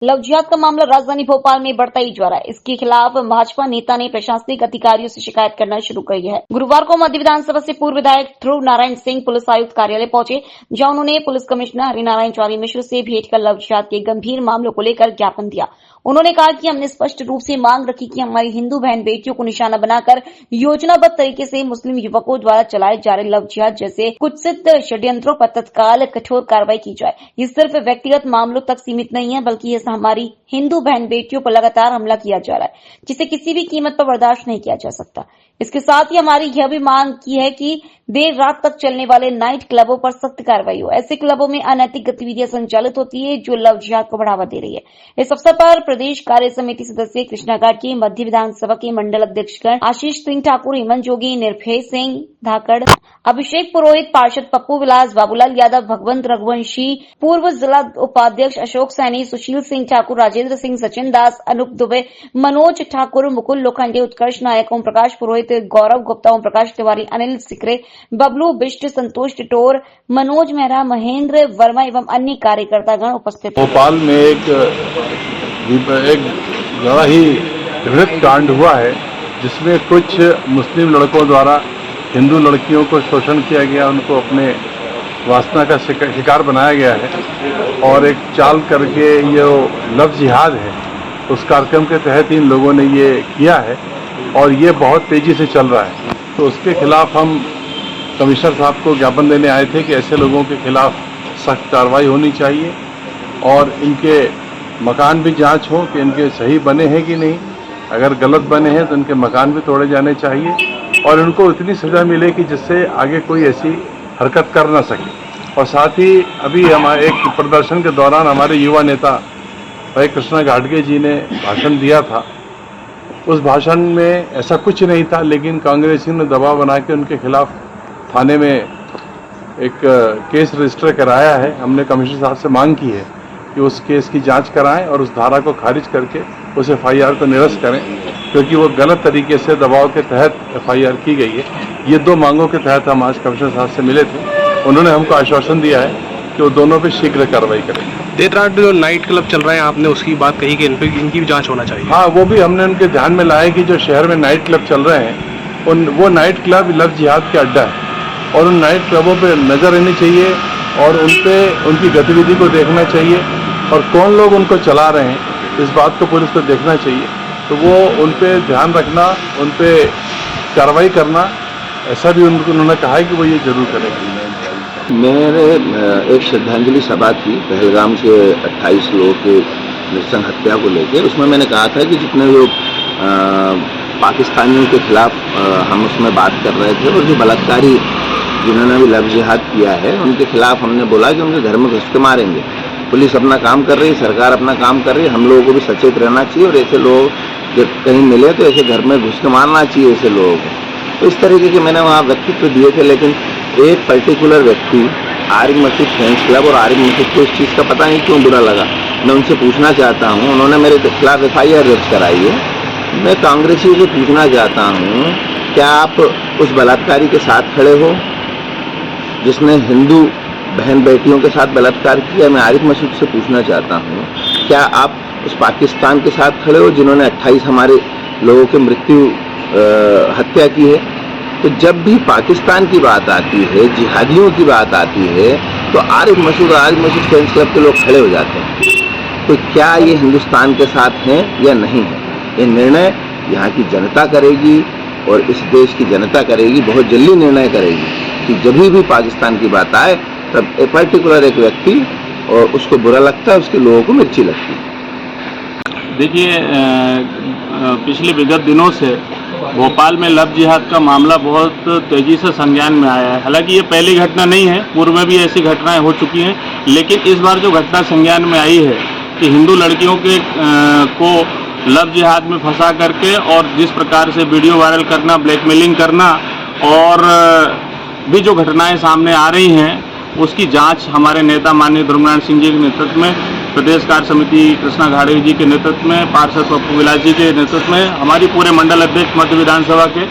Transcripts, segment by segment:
Love जिहाद का मामला राजधानी भोपाल में बढ़ता ही जा रहा है। इसके खिलाफ भाजपा नेता ने प्रशासनिक अधिकारियों से शिकायत करना शुरू कर दिया है। गुरुवार को मध्य विधानसभा से पूर्व विधायक ध्रुव नारायण सिंह पुलिस आयुक्त कार्यालय पहुंचे, जहां उन्होंने पुलिस कमिश्नर हरिनारायण चौधरी मिश्र से भेंट कर लव जिहाद के गंभीर मामलों को लेकर ज्ञापन दिया। उन्होंने कहा कि हमने स्पष्ट रूप से मांग रखी कि हमारी हिंदू बहन बेटियों को निशाना बनाकर योजनाबद्ध तरीके से मुस्लिम युवकों द्वारा चलाए जा रहे लव जिहाद जैसे कुत्सित षड्यंत्रों पर तत्काल कठोर कार्रवाई की जाए। ये सिर्फ व्यक्तिगत मामलों तक सीमित नहीं है, बल्कि ये हमारी हिंदू बहन बेटियों पर लगातार हमला किया जा रहा है, जिसे किसी भी कीमत पर बर्दाश्त नहीं किया जा सकता। इसके साथ ही हमारी यह भी मांग की है कि देर रात तक चलने वाले नाइट क्लबों पर सख्त कार्रवाई हो। ऐसे क्लबों में अनैतिक गतिविधियां संचालित होती है, जो लव जिहाद को बढ़ावा दे रही है। इस अवसर पर प्रदेश कार्य समिति सदस्य कृष्णा घाट के मध्य विधानसभा के मंडल अध्यक्षगण आशीष सिंह ठाकुर, हेमंत जोगी, निर्भय सिंह धाकड़, अभिषेक पुरोहित, पार्षद पप्पू विलास, बाबूलाल यादव, भगवंत रघुवंशी, पूर्व जिला उपाध्यक्ष अशोक सैनी, सुशील सिंह ठाकुर, राजेंद्र सिंह, सचिन दास, अनूप दुबे, मनोज ठाकुर, मुकुल लोखंडे, उत्कर्ष नायक, ओम प्रकाश पुरोहित, गौरव गुप्ता, ओम प्रकाश तिवारी, अनिल सिकरे, बबलू बिष्ट, संतोष टिटोर, मनोज मेहरा, महेंद्र वर्मा एवं अन्य कार्यकर्तागण उपस्थित। भोपाल में एक बड़ा ही घृणित कांड हुआ है, जिसमें कुछ मुस्लिम लड़कों द्वारा हिंदू लड़कियों को शोषण किया गया, उनको अपने वासना का शिकार बनाया गया है और एक चाल करके ये लव जिहाद है, उस कार्यक्रम के तहत इन लोगों ने ये किया है और ये बहुत तेजी से चल रहा है। तो उसके खिलाफ हम कमिश्नर साहब को ज्ञापन देने आए थे कि ऐसे लोगों के खिलाफ सख्त कार्रवाई होनी चाहिए और इनके मकान भी जांच हो कि इनके सही बने हैं कि नहीं। अगर गलत बने हैं तो इनके मकान भी तोड़े जाने चाहिए और इनको इतनी सजा मिले कि जिससे आगे कोई ऐसी हरकत कर ना सके। और साथ ही अभी हमारे एक प्रदर्शन के दौरान हमारे युवा नेता भाई कृष्णा घाटगे जी ने भाषण दिया था। उस भाषण में ऐसा कुछ नहीं था, लेकिन कांग्रेसियों ने दबाव बना के उनके खिलाफ थाने में एक केस रजिस्टर कराया है। हमने कमिश्नर साहब से मांग की है कि उस केस की जांच कराएं और उस धारा को खारिज करके उस FIR को निरस्त करें, क्योंकि वो गलत तरीके से दबाव के तहत FIR की गई है। ये दो मांगों के तहत हम आज कमिश्नर साहब से मिले थे। उन्होंने हमको आश्वासन दिया है कि वो दोनों पे शीघ्र कार्रवाई करेंगे। देर रात जो नाइट क्लब चल रहे हैं, आपने उसकी बात कही कि इनकी भी जांच होना चाहिए। हाँ, वो भी हमने उनके ध्यान में लाया कि जो शहर में नाइट क्लब चल रहे हैं वो नाइट क्लब लव जिहाद के अड्डा है और उन नाइट क्लबों पर नजर रहनी चाहिए और उनकी गतिविधि को देखना चाहिए और कौन लोग उनको चला रहे हैं इस बात को पुलिस को देखना चाहिए। तो वो उन पे ध्यान रखना, उन पे कार्रवाई करना, ऐसा भी उन्होंने कहा है कि वो ये जरूर करेंगे। मेरे एक श्रद्धांजलि सभा थी पहलगाम के 28 लोगों के नृशंस हत्या को लेकर। उसमें मैंने कहा था कि जितने लोग पाकिस्तानियों के खिलाफ हम उसमें बात कर रहे थे और जो बलात्कारी जिन्होंने भी लव जिहाद किया है, उनके खिलाफ हमने बोला कि उनके घर में घुस के मारेंगे। पुलिस अपना काम कर रही है, सरकार अपना काम कर रही है, हम लोगों को भी सचेत रहना चाहिए और ऐसे लोग जब कहीं मिले तो ऐसे घर में घुस के मारना चाहिए ऐसे लोगों को। तो इस तरीके के मैंने वहाँ व्यक्तित्व दिए थे, लेकिन एक पर्टिकुलर व्यक्ति आरिफ मस्जिद फ्रेंड्स क्लब और आरिफ मस्जिद को इस चीज़ का पता नहीं क्यों बुरा लगा। मैं उनसे पूछना चाहता हूँ, उन्होंने मेरे खिलाफ FIR दर्ज कराई है। मैं कांग्रेसियों से पूछना चाहता हूँ, क्या आप उस बलात्कारी के साथ खड़े हो जिसने हिंदू बहन बेटियों के साथ बलात्कार किया? मैं आरिफ मस्जिद से पूछना चाहता हूँ, क्या आप उस पाकिस्तान के साथ खड़े हो जिन्होंने 28 हमारे लोगों की हत्या की है? तो जब भी पाकिस्तान की बात आती है, जिहादियों की बात आती है, तो आरिफ मस्जिद फ्रेंड्स क्लब के लोग खड़े हो जाते हैं। तो क्या ये हिंदुस्तान के साथ हैं या नहीं है? ये निर्णय यहाँ की जनता करेगी और इस देश की जनता करेगी, बहुत जल्दी निर्णय करेगी कि जब भी पाकिस्तान की बात आए तब एक पर्टिकुलर एक व्यक्ति और उसको बुरा लगता है, उसके लोगों को मिर्ची लगती है। देखिए, पिछले विगत दिनों से भोपाल में लव जिहाद का मामला बहुत तेजी से संज्ञान में आया है। हालांकि ये पहली घटना नहीं है, पूर्व में भी ऐसी घटनाएं हो चुकी हैं, लेकिन इस बार जो घटना संज्ञान में आई है कि हिंदू लड़कियों को लव जिहाद में फंसा करके और जिस प्रकार से वीडियो वायरल करना, ब्लैकमेलिंग करना और भी जो घटनाएं सामने आ रही हैं, उसकी जांच हमारे नेता माननीय ध्रुव नारायण सिंह जी के नेतृत्व में, प्रदेश कार्य समिति कृष्णा घाटगे जी के नेतृत्व में, पार्षद पप्पू विलास जी के नेतृत्व में, हमारी पूरे मंडल अध्यक्ष मध्य विधानसभा के,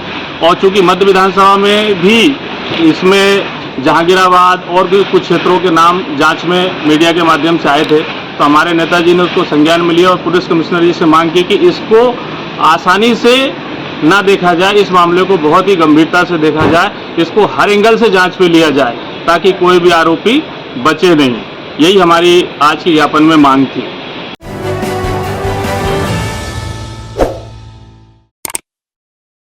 और चूंकि मध्य विधानसभा में भी इसमें जहांगीराबाद और भी कुछ क्षेत्रों के नाम जांच में मीडिया के माध्यम से आए थे, तो हमारे नेताजी ने उसको संज्ञान में लिया और पुलिस कमिश्नर जी से मांग की कि इसको आसानी से ना देखा जाए, इस मामले को बहुत ही गंभीरता से देखा जाए, इसको हर एंगल से जांच पे लिया जाए ताकि कोई भी आरोपी बचे नहीं। यही हमारी आज के ज्ञापन में मांग थी।